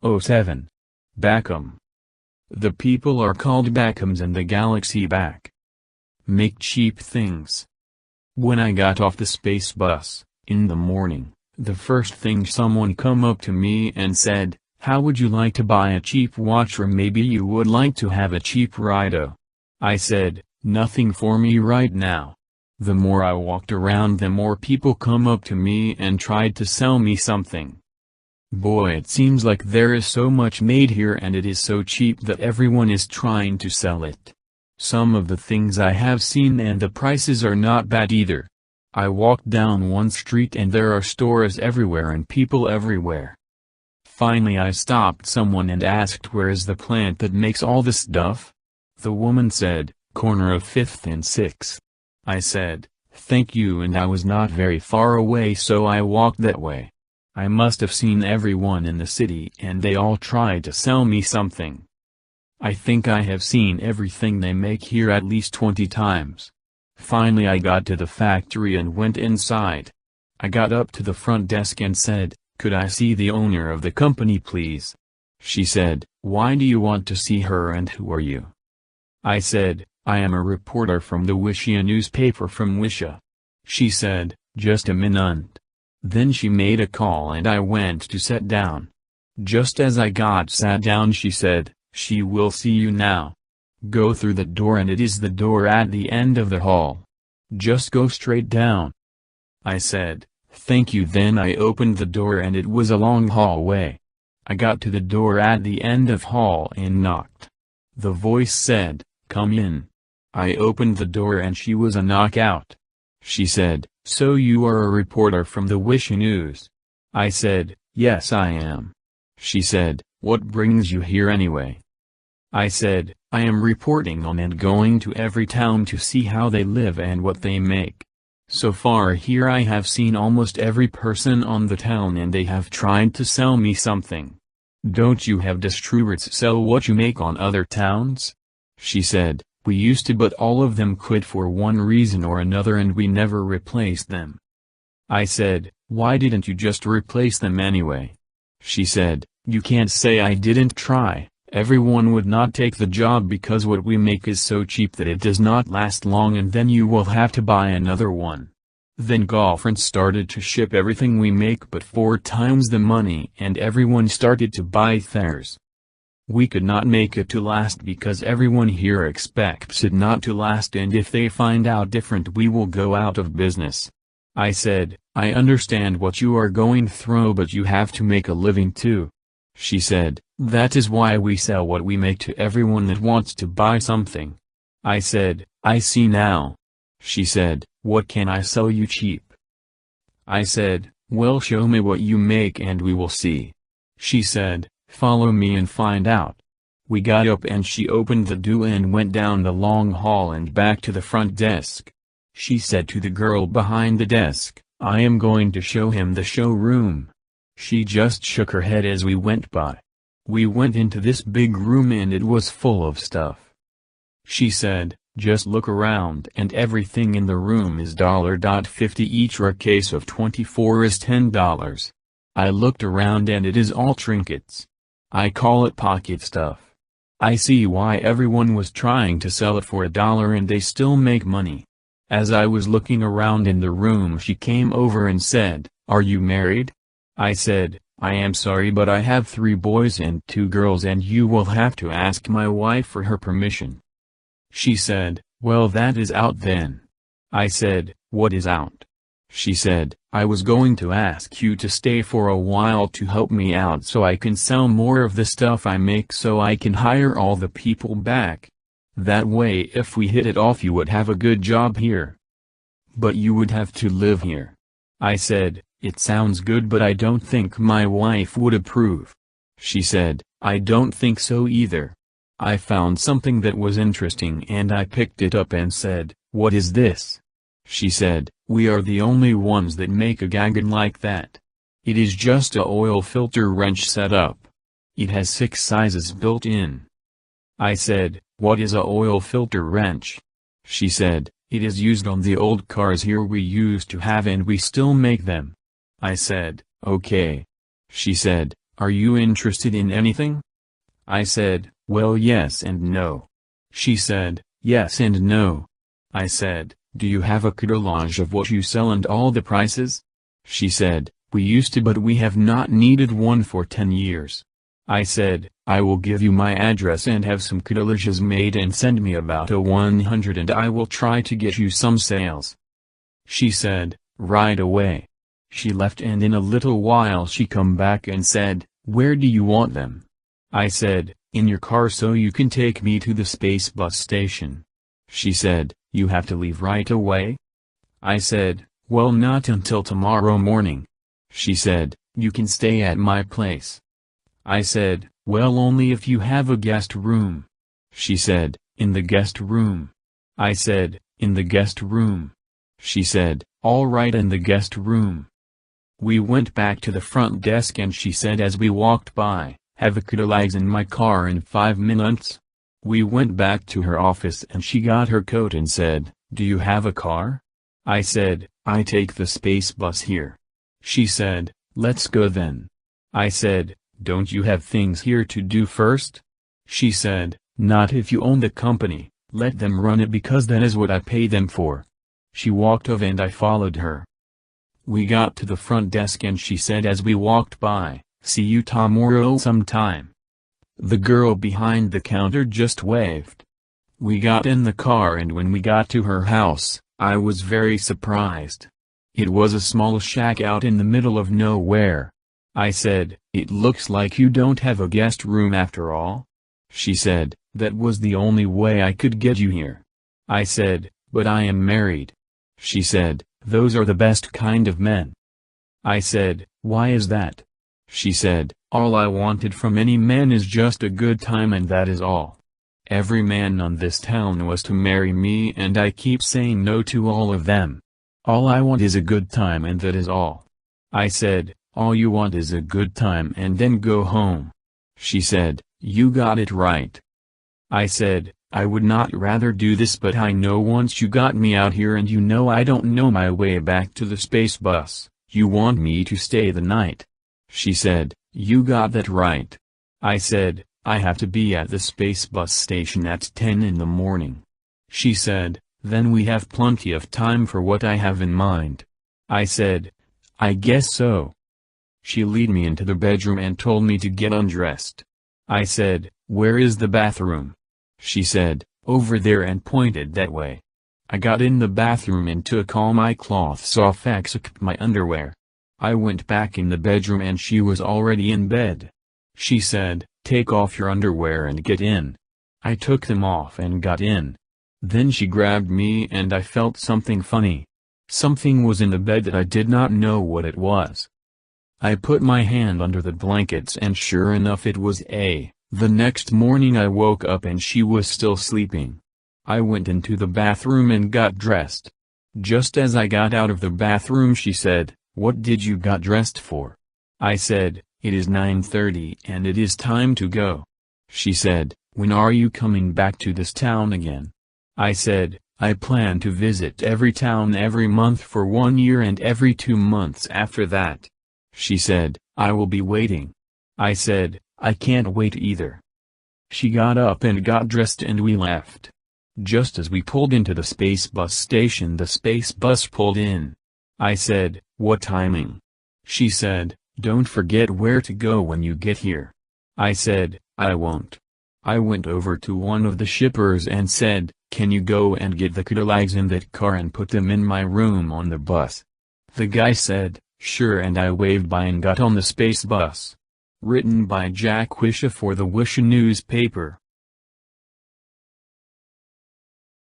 07. Backum. The people are called Backums in the galaxy back. Make cheap things. When I got off the space bus, in the morning, the first thing someone come up to me and said, "How would you like to buy a cheap watch, or maybe you would like to have a cheap raido?" I said, "Nothing for me right now." The more I walked around, the more people come up to me and tried to sell me something. Boy, it seems like there is so much made here and it is so cheap that everyone is trying to sell it. Some of the things I have seen and the prices are not bad either. I walked down one street and there are stores everywhere and people everywhere. Finally I stopped someone and asked, "Where is the plant that makes all this stuff?" The woman said, "Corner of 5th and 6th. I said, "Thank you," and I was not very far away, so I walked that way. I must have seen everyone in the city and they all tried to sell me something. I think I have seen everything they make here at least 20 times. Finally I got to the factory and went inside. I got up to the front desk and said, "Could I see the owner of the company please?" She said, "Why do you want to see her and who are you?" I said, "I am a reporter from the Wisha newspaper from Wisha." She said, "Just a minute." Then she made a call and I went to sit down. Just as I got sat down she said, "She will see you now. Go through the door and it is the door at the end of the hall. Just go straight down." I said, "Thank you." Then I opened the door and it was a long hallway. I got to the door at the end of hall and knocked. The voice said, "Come in." I opened the door and she was a knockout. She said, "So you are a reporter from the Wisha News?" I said, "Yes I am." She said, "What brings you here anyway?" I said, "I am reporting on and going to every town to see how they live and what they make. So far here I have seen almost every person on the town and they have tried to sell me something. Don't you have distributors sell what you make on other towns?" She said, "We used to, but all of them quit for one reason or another and we never replaced them." I said, "Why didn't you just replace them anyway?" She said, "You can't say I didn't try. Everyone would not take the job because what we make is so cheap that it does not last long and then you will have to buy another one. Then girlfriends started to ship everything we make but 4 times the money and everyone started to buy theirs. We could not make it to last because everyone here expects it not to last and if they find out different we will go out of business." I said, "I understand what you are going through but you have to make a living too." She said, "That is why we sell what we make to everyone that wants to buy something." I said, "I see now." She said, "What can I sell you cheap?" I said, "Well, show me what you make and we will see." She said, "Follow me and find out." We got up and she opened the door and went down the long hall and back to the front desk. She said to the girl behind the desk, "I am going to show him the showroom." She just shook her head as we went by. We went into this big room and it was full of stuff. She said, "Just look around and everything in the room is $50 each or a case of 24 is $10. I looked around and it is all trinkets. I call it pocket stuff. I see why everyone was trying to sell it for $1 and they still make money. As I was looking around in the room she came over and said, "Are you married?" I said, "I am sorry but I have 3 boys and 2 girls and you will have to ask my wife for her permission." She said, "Well, that is out then." I said, "What is out?" She said, "I was going to ask you to stay for a while to help me out so I can sell more of the stuff I make so I can hire all the people back. That way if we hit it off you would have a good job here. But you would have to live here." I said, "It sounds good but I don't think my wife would approve." She said, "I don't think so either." I found something that was interesting and I picked it up and said, "What is this?" She said, "We are the only ones that make a gadget like that. It is just a oil filter wrench setup. It has 6 sizes built in." I said, "What is a oil filter wrench?" She said, "It is used on the old cars here we used to have and we still make them." I said, "Okay." She said, "Are you interested in anything?" I said, "Well, yes and no." She said, "Yes and no." I said, "Do you have a catalog of what you sell and all the prices?" She said, "We used to, but we have not needed one for 10 years. I said, "I will give you my address and have some catalogs made and send me about a 100 and I will try to get you some sales." She said, "Right away." She left and in a little while she come back and said, "Where do you want them?" I said, "In your car so you can take me to the space bus station." She said, "You have to leave right away?" I said, "Well, not until tomorrow morning." She said, "You can stay at my place." I said, "Well, only if you have a guest room." She said, "In the guest room." I said, "In the guest room." She said, "All right, in the guest room." We went back to the front desk and she said as we walked by, "Have a catalogs in my car in 5 minutes." We went back to her office and she got her coat and said, "Do you have a car?" I said, "I take the space bus here." She said, "Let's go then." I said, "Don't you have things here to do first?" She said, "Not if you own the company, let them run it because that is what I pay them for." She walked off and I followed her. We got to the front desk and she said as we walked by, "See you tomorrow sometime." The girl behind the counter just waved. We got in the car and when we got to her house, I was very surprised. It was a small shack out in the middle of nowhere. I said, "It looks like you don't have a guest room after all." She said, "That was the only way I could get you here." I said, "But I am married." She said, "Those are the best kind of men." I said, "Why is that?" She said, "All I wanted from any man is just a good time and that is all. Every man on this town was to marry me and I keep saying no to all of them. All I want is a good time and that is all." I said, "All you want is a good time and then go home." She said, "You got it right." I said, "I would not rather do this but I know once you got me out here and you know I don't know my way back to the space bus, you want me to stay the night." She said, "You got that right." I said, "I have to be at the space bus station at 10 in the morning." She said, "Then we have plenty of time for what I have in mind." I said, "I guess so." She led me into the bedroom and told me to get undressed. I said, "Where is the bathroom?" She said, "Over there," and pointed that way. I got in the bathroom and took all my cloths off except my underwear. I went back in the bedroom and she was already in bed. She said, "Take off your underwear and get in." I took them off and got in. Then she grabbed me and I felt something funny. Something was in the bed that I did not know what it was. I put my hand under the blankets and sure enough it was A. The next morning I woke up and she was still sleeping. I went into the bathroom and got dressed. Just as I got out of the bathroom she said, "What did you got dressed for?" I said, "It is 9:30 and it is time to go." She said, "When are you coming back to this town again?" I said, "I plan to visit every town every month for 1 year and every 2 months after that." She said, "I will be waiting." I said, "I can't wait either." She got up and got dressed and we left. Just as we pulled into the space bus station the space bus pulled in. I said, "What timing?" She said, "Don't forget where to go when you get here." I said, "I won't." I went over to one of the shippers and said, "Can you go and get the catalogs in that car and put them in my room on the bus?" The guy said, "Sure," and I waved by and got on the space bus. Written by Jack Wisha for the Wisha newspaper.